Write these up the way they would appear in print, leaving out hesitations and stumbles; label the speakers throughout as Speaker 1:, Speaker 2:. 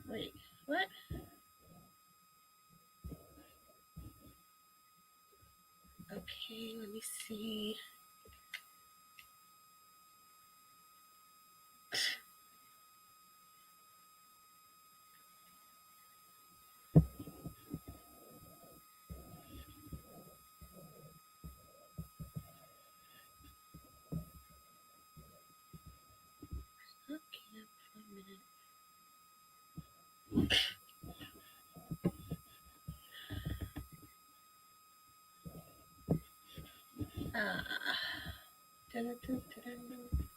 Speaker 1: Wait, what? Okay, let me see. Okay, 5 minutes. Ah, dun-dun-dun-dun-dun.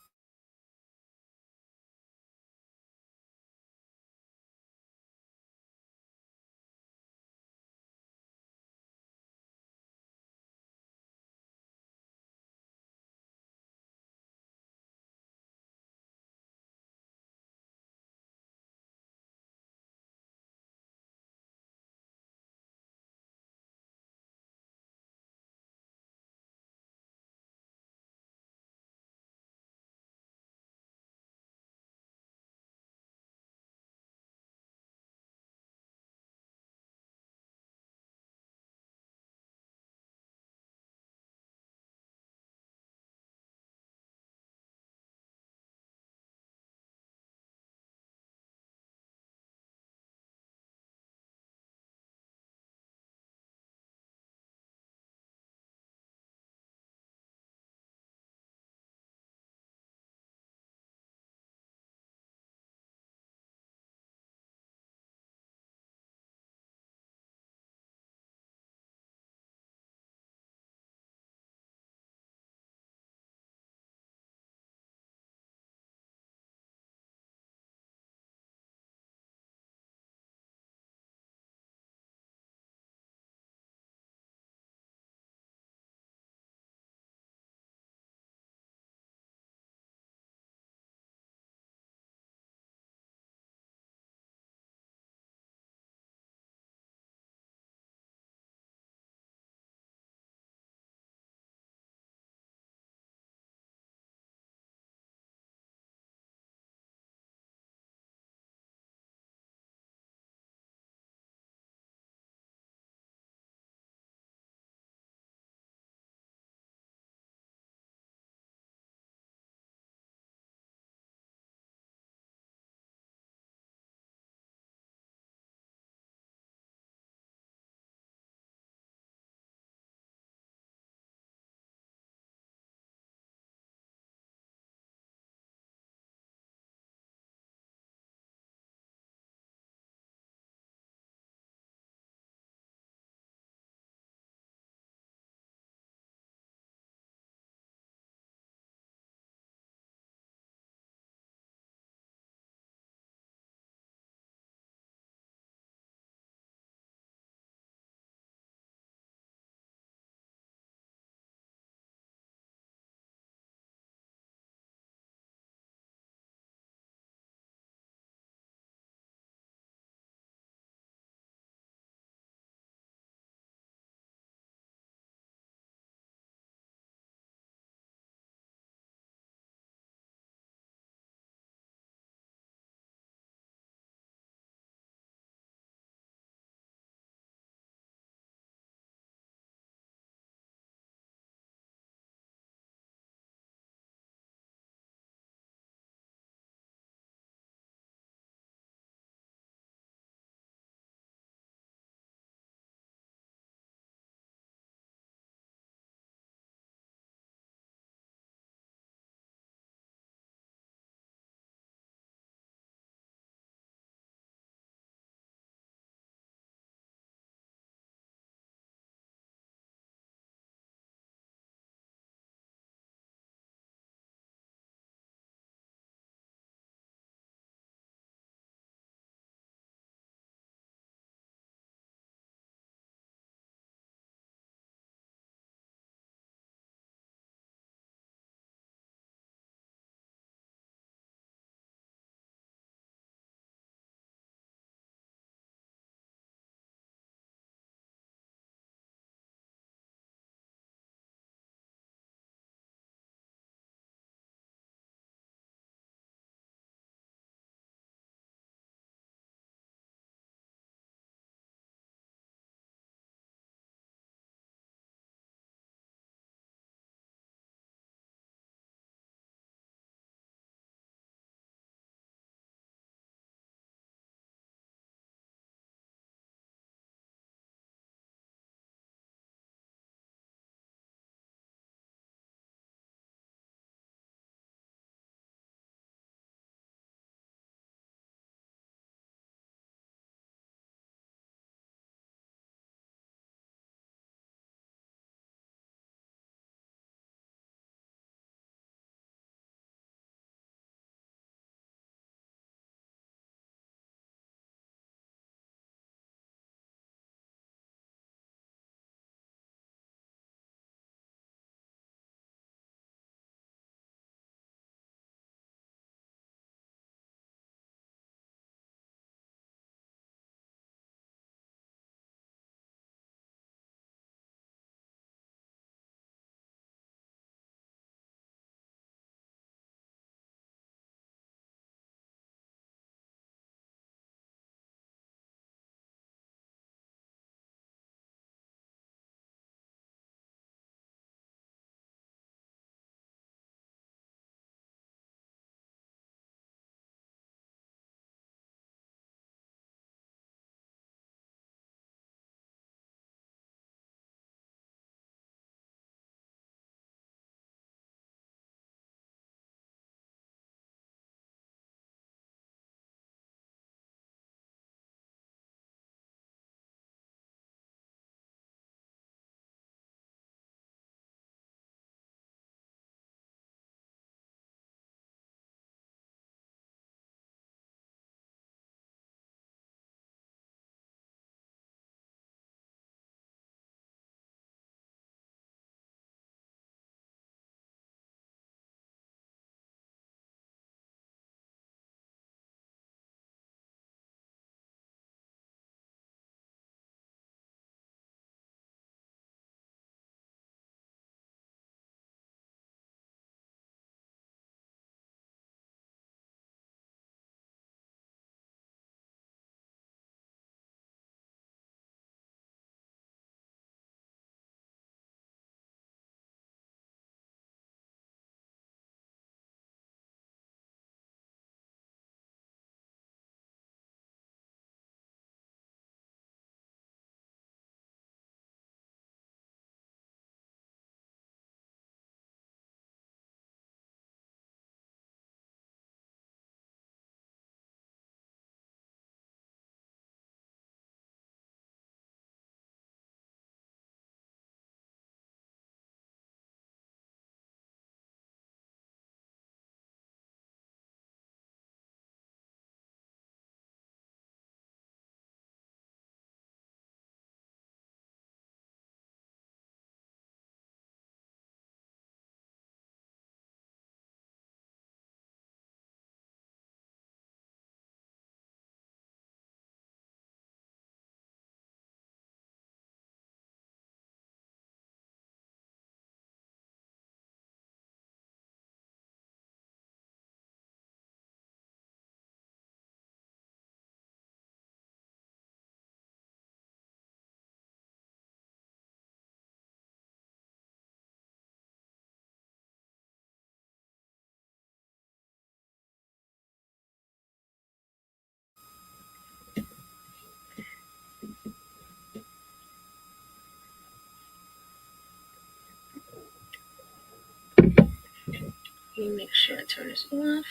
Speaker 1: Let me make sure I turn this off.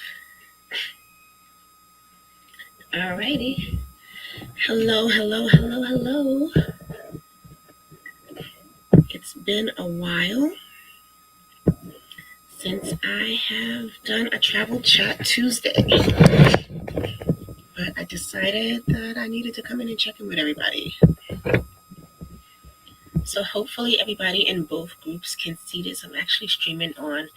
Speaker 1: Alrighty. Hello, hello, hello, hello. It's been a while since I have done a Travel Chat Tuesday, but I decided that I needed to come in and check in with everybody. So hopefully everybody in both groups can see this. I'm actually streaming on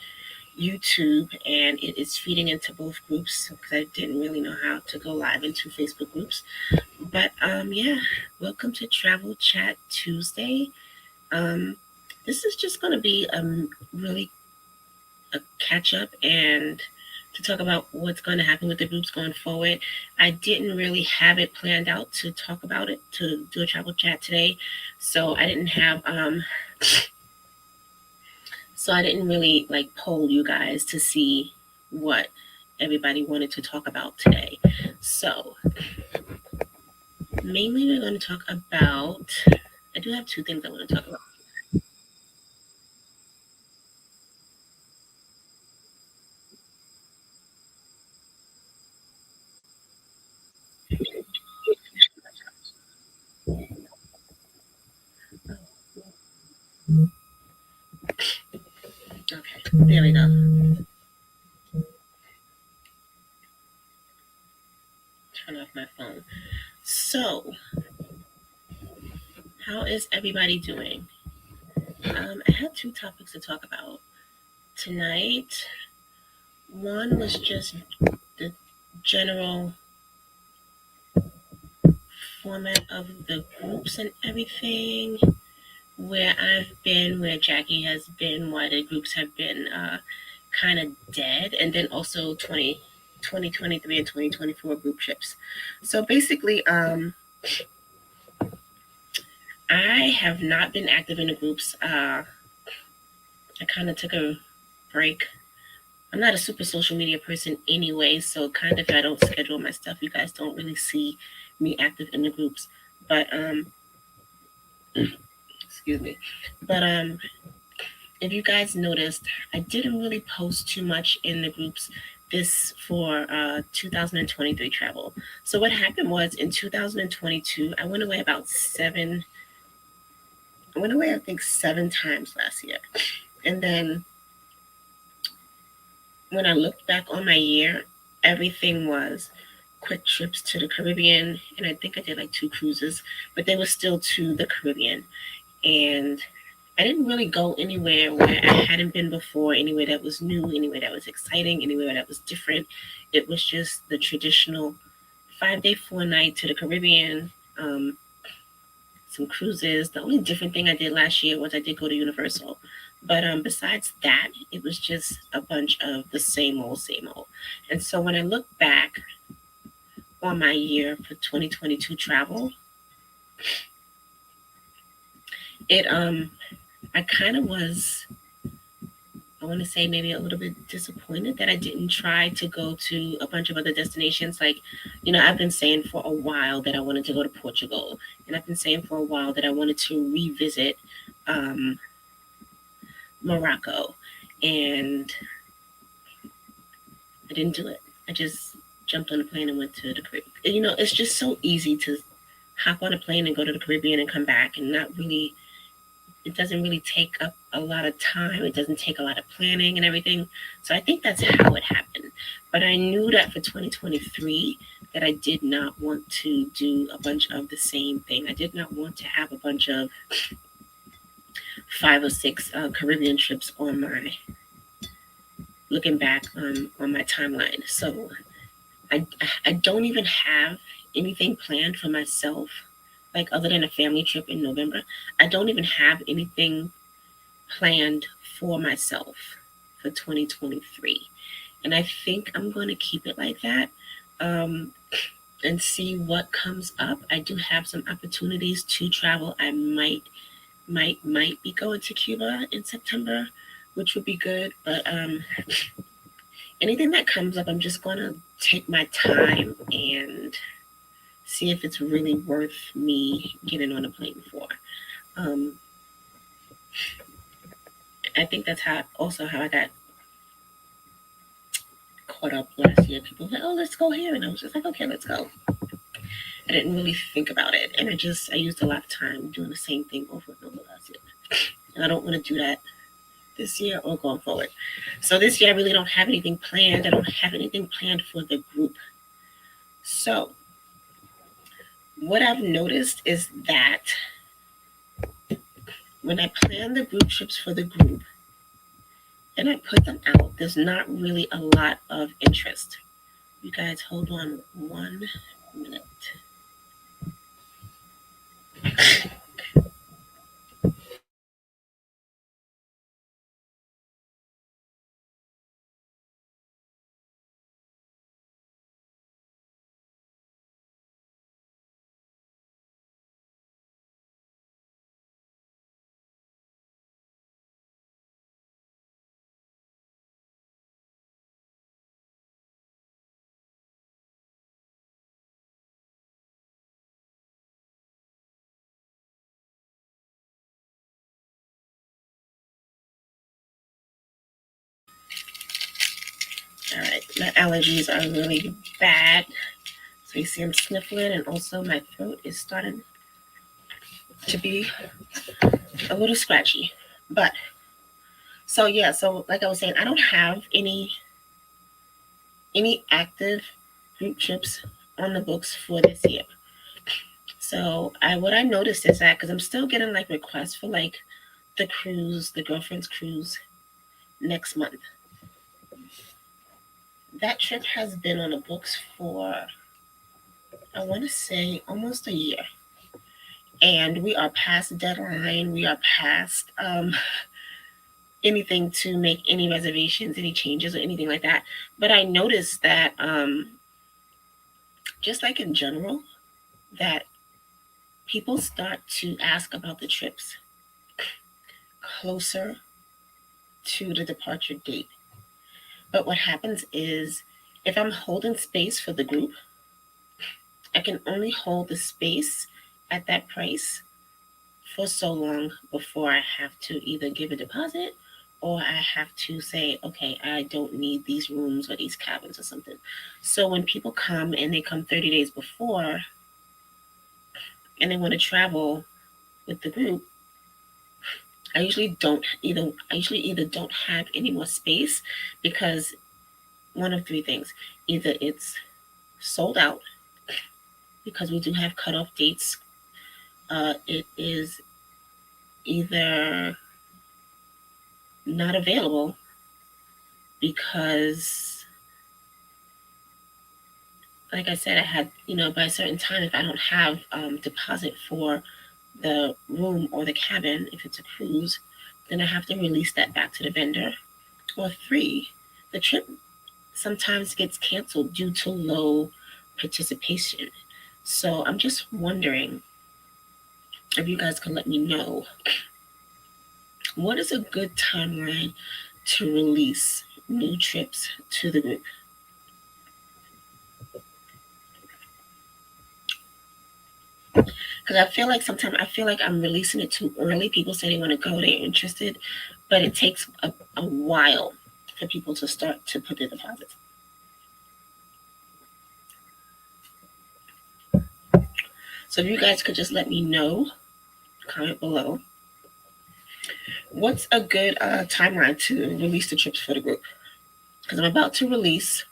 Speaker 1: YouTube and it is feeding into both groups because I didn't really know how to go live into Facebook groups. But yeah, welcome to Travel Chat Tuesday. This is just going to be really a catch up and to talk about what's going to happen with the groups going forward. I didn't really have it planned out to talk about it, to do a travel chat today. So I didn't have, so I didn't really like poll you guys to see what everybody wanted to talk about today. So mainly we're going to talk about, I do have two things I want to talk about. Okay, there we go. Turn off my phone. So, how is everybody doing? I had two topics to talk about tonight. One was just the general format of the groups and everything, where I've been, where Jackie has been, why the groups have been kind of dead, and then also 2023 and 2024 group trips. So basically, I have not been active in the groups. I kind of took a break. I'm not a super social media person anyway, so kind of if I don't schedule my stuff, you guys don't really see me active in the groups. But excuse me. But if you guys noticed, I didn't really post too much in the groups this for 2023 travel. So what happened was in 2022, I went away about seven. I went away, I think, 7 times last year, and then when I looked back on my year, everything was quick trips to the Caribbean, and I think I did like 2 cruises, but they were still to the Caribbean. And I didn't really go anywhere where I hadn't been before, anywhere that was new, anywhere that was exciting, anywhere that was different. It was just the traditional 5 day, 4 night to the Caribbean, some cruises. The only different thing I did last year was I did go to Universal. But besides that, it was just a bunch of the same old, same old. And so when I look back on my year for 2022 travel, it I kind of was, I want to say, maybe a little bit disappointed that I didn't try to go to a bunch of other destinations. Like, I've been saying for a while that I wanted to go to Portugal, and I've been saying for a while that I wanted to revisit um, Morocco, and I didn't do it. I just jumped on a plane and went to the Caribbean. It's just so easy to hop on a plane and go to the Caribbean and come back, and not really. It doesn't really take up a lot of time. It doesn't take a lot of planning and everything. So I think that's how it happened. But I knew that for 2023 that I did not want to do a bunch of the same thing. I did not want to have a bunch of 5 or 6 Caribbean trips on my looking back on my timeline. So I don't even have anything planned for myself, like other than a family trip in November. I don't even have anything planned for myself for 2023. And I think I'm going to keep it like that and see what comes up. I do have some opportunities to travel. I might be going to Cuba in September, which would be good. But anything that comes up, I'm just going to take my time and see if it's really worth me getting on a plane for. Um, I think that's how I got caught up last year, people were like, oh, let's go here. And I was just like, okay, let's go. I didn't really think about it. And I used a lot of time doing the same thing over and over last year. And I don't want to do that this year or going forward. So this year I really don't have anything planned. I don't have anything planned for the group. So what I've noticed is that when I plan the group trips for the group and I put them out, there's not really a lot of interest. You guys hold on 1 minute. All right, my allergies are really bad. So you see I'm sniffling, and also my throat is starting to be a little scratchy. But so yeah, so like I was saying, I don't have any active group trips on the books for this year. So what I noticed is that because I'm still getting like requests for like the cruise, the girlfriend's cruise next month. That trip has been on the books for, I want to say, almost a year. And we are past deadline. We are past anything to make any reservations, any changes, or anything like that. But I noticed that, just like in general, that people start to ask about the trips closer to the departure date. But what happens is if I'm holding space for the group, I can only hold the space at that price for so long before I have to either give a deposit or I have to say, okay, I don't need these rooms or these cabins or something. So when people come and they come 30 days before and they want to travel with the group, I usually either don't have any more space because one of three things. Either it's sold out because we do have cutoff dates. It is either not available because, like I said, I had, by a certain time, if I don't have deposit for the room or the cabin, if it's a cruise, then I have to release that back to the vendor. Or three, the trip sometimes gets canceled due to low participation. So I'm just wondering if you guys can let me know what is a good timeline to release new trips to the group. Because I feel like I'm releasing it too early. People say they want to go, they're interested, but it takes a while for people to start to put their deposits. So if you guys could just let me know, comment below, what's a good timeline to release the trips for the group? Because I'm about to release,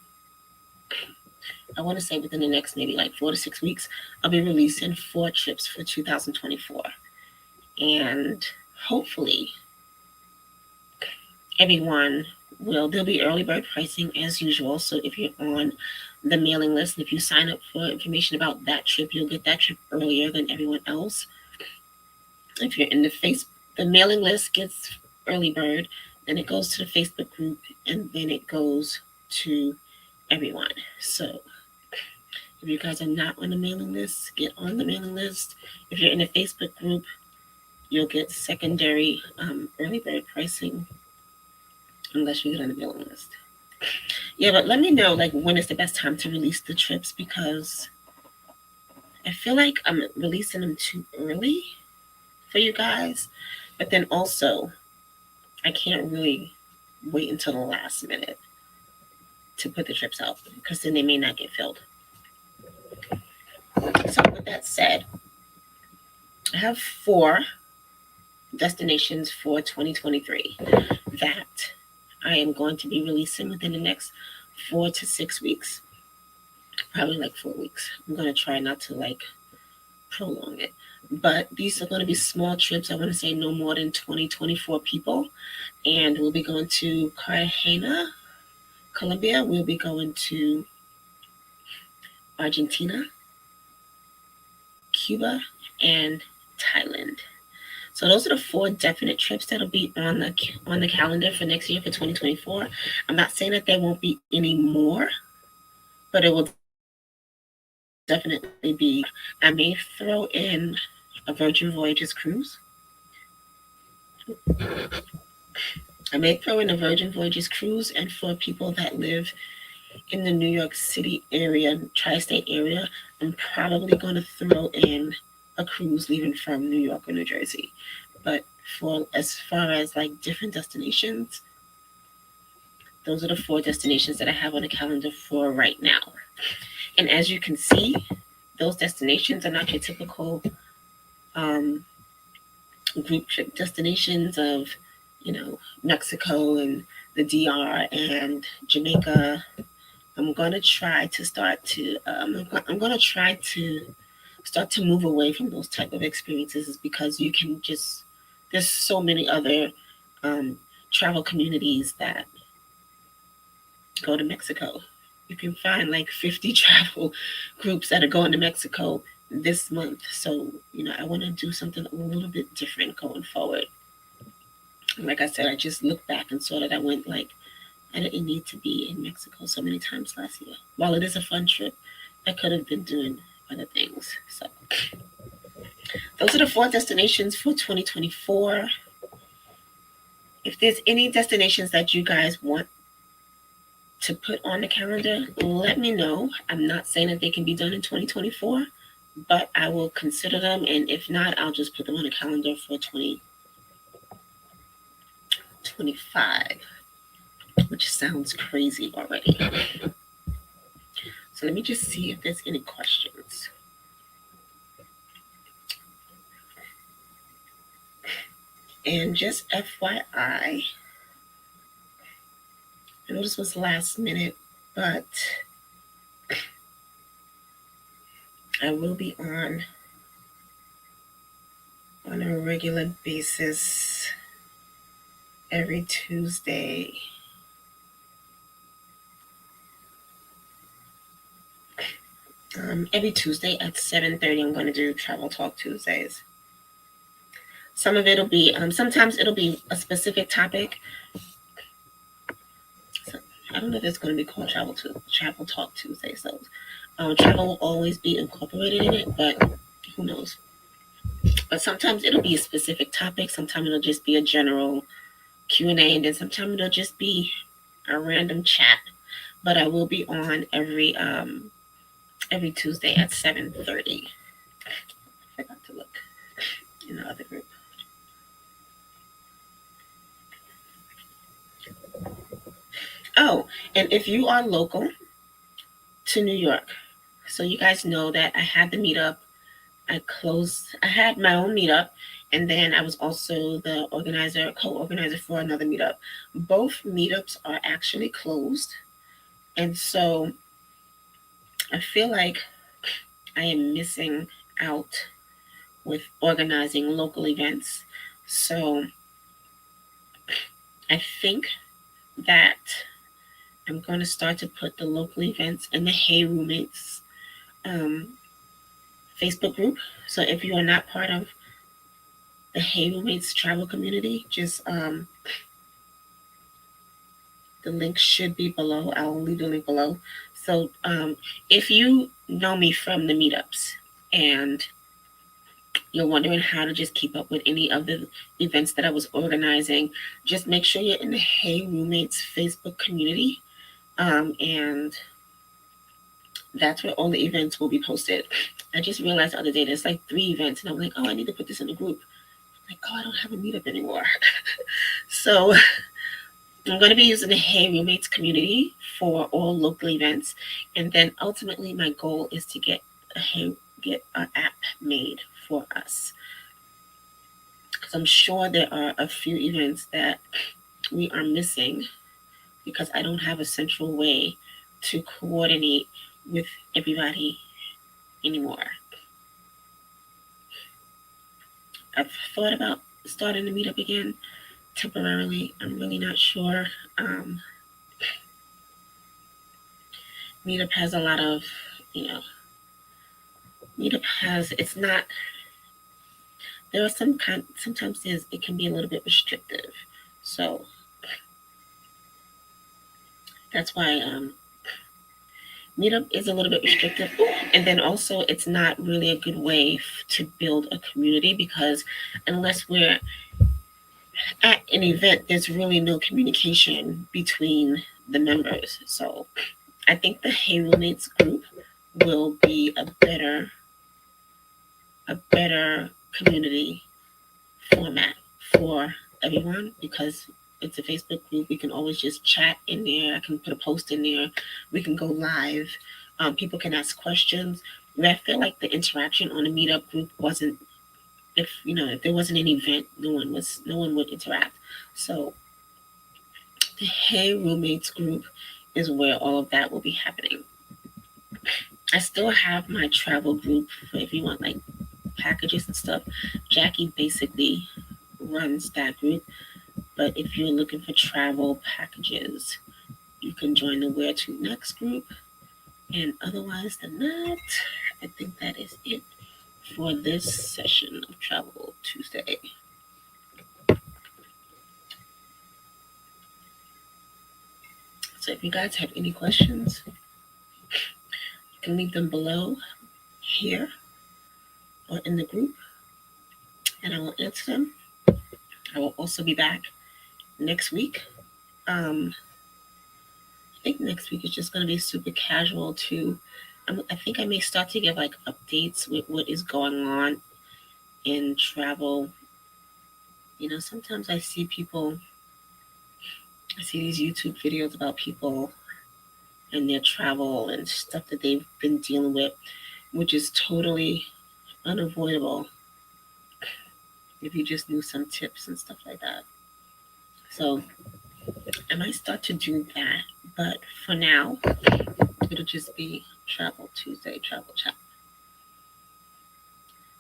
Speaker 1: I want to say within the next maybe like 4 to 6 weeks, I'll be releasing 4 trips for 2024. And hopefully there'll be early bird pricing as usual. So if you're on the mailing list, if you sign up for information about that trip, you'll get that trip earlier than everyone else. If you're in the mailing list gets early bird, then it goes to the Facebook group, and then it goes to everyone. So if you guys are not on the mailing list, get on the mailing list. If you're in the Facebook group, you'll get secondary early bird pricing unless you get on the mailing list. Yeah, but let me know like when is the best time to release the trips, because I feel like I'm releasing them too early for you guys, but then also I can't really wait until the last minute to put the trips out, because then they may not get filled. So with that said, I have 4 destinations for 2023 that I am going to be releasing within the next 4 to 6 weeks. Probably like 4 weeks. I'm going to try not to like prolong it. But these are going to be small trips. I want to say no more than 20, 24 people. And we'll be going to Cartagena, Colombia. We'll be going to Argentina, Cuba, and Thailand. So those are the 4 definite trips that'll be on the calendar for next year, for 2024. I'm not saying that there won't be any more, but it will definitely be. I may throw in a Virgin Voyages cruise. And for people that live in the New York City area, tri-state area, I'm probably going to throw in a cruise leaving from New York or New Jersey. But for as far as like different destinations, those are the 4 destinations that I have on the calendar for right now. And as you can see, those destinations are not your typical group trip destinations of, Mexico and the DR and Jamaica. I'm going to try to start to move away from those type of experiences, because there's so many other travel communities that go to Mexico. You can find like 50 travel groups that are going to Mexico this month. So, I want to do something a little bit different going forward. Like I said, I just looked back and saw that I didn't need to be in Mexico so many times last year. While it is a fun trip, I could have been doing other things. So those are the 4 destinations for 2024. If there's any destinations that you guys want to put on the calendar, let me know. I'm not saying that they can be done in 2024, but I will consider them. And if not, I'll just put them on the calendar for 2025, which sounds crazy already. So let me just see if there's any questions. And just FYI, I know this was last minute, but I will be on a regular basis every Tuesday. Every Tuesday at 7:30, I'm going to do Travel Talk Tuesdays. Some of it'll be, sometimes it'll be a specific topic. So, I don't know if it's going to be called Travel Talk Tuesday. So travel will always be incorporated in it, but who knows? But sometimes it'll be a specific topic. Sometimes it'll just be a general Q&A, and then sometimes it'll just be a random chat. But I will be on every Tuesday at 7:30. I forgot to look in the other group. Oh, and if you are local to New York, so you guys know that I had the meetup. I had my own meetup, and then I was also the co-organizer for another meetup. Both meetups are actually closed. And so I feel like I am missing out with organizing local events. So I think that I'm going to start to put the local events in the Hey Roommates Facebook group. So if you are not part of the Hey Roommates travel community, just the link should be below. I'll leave the link below. So if you know me from the meetups and you're wondering how to just keep up with any of the events that I was organizing, just make sure you're in the Hey Roommates Facebook community. And that's where all the events will be posted. I just realized the other day there's like 3 events, and I'm like, oh, I need to put this in the group. I'm like, oh, I don't have a meetup anymore. So I'm going to be using the Hey Roommates community for all local events, and then ultimately my goal is to get an app made for us, because I'm sure there are a few events that we are missing because I don't have a central way to coordinate with everybody anymore. I've thought about starting to meet up again temporarily. I'm really not sure. Meetup has a lot of, you know, Meetup has, it's not, there are sometimes it can be a little bit restrictive. So that's why Meetup is a little bit restrictive. And then also, it's not really a good way to build a community, because unless we're at an event, there's really no communication between the members. So I think the Hey Roommates group will be a better community format for everyone, because it's a Facebook group. We can always just chat in there. I can put a post in there. We can go live. People can ask questions. And I feel like the interaction on a meetup group wasn't, if there wasn't an event, no one would interact. So the Hey Roommates group is where all of that will be happening. I still have my travel group for if you want like packages and stuff. Jackie basically runs that group. But if you're looking for travel packages, you can join the Where to Next group. And otherwise than that, I think that is it for this session of Travel Tuesday. So if you guys have any questions, you can leave them below here or in the group, and I will answer them. I will also be back next week. I think next week is just going to be super casual too. I think I may start to give like updates with what is going on in travel. Sometimes I see these YouTube videos about people and their travel and stuff that they've been dealing with, which is totally unavoidable if you just knew some tips and stuff like that. So I might start to do that, but for now, it'll just be Travel Tuesday, Travel Chat.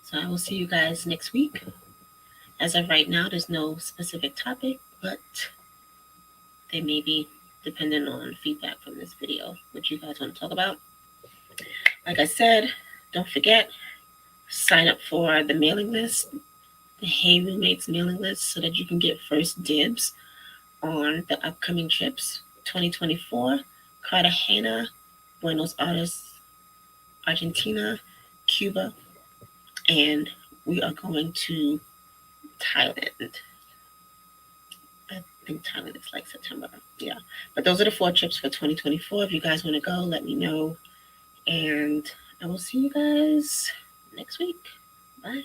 Speaker 1: So I will see you guys next week. As of right now, there's no specific topic, but they may be depending on feedback from this video, what you guys want to talk about. Like I said, don't forget, sign up for the mailing list, the Hey Roommates mailing list, so that you can get first dibs on the upcoming trips. 2024, Cartagena, Buenos Aires, Argentina, Cuba, and we are going to Thailand. I think Thailand is like September. Yeah. But those are the 4 trips for 2024. If you guys want to go, let me know. And I will see you guys next week. Bye.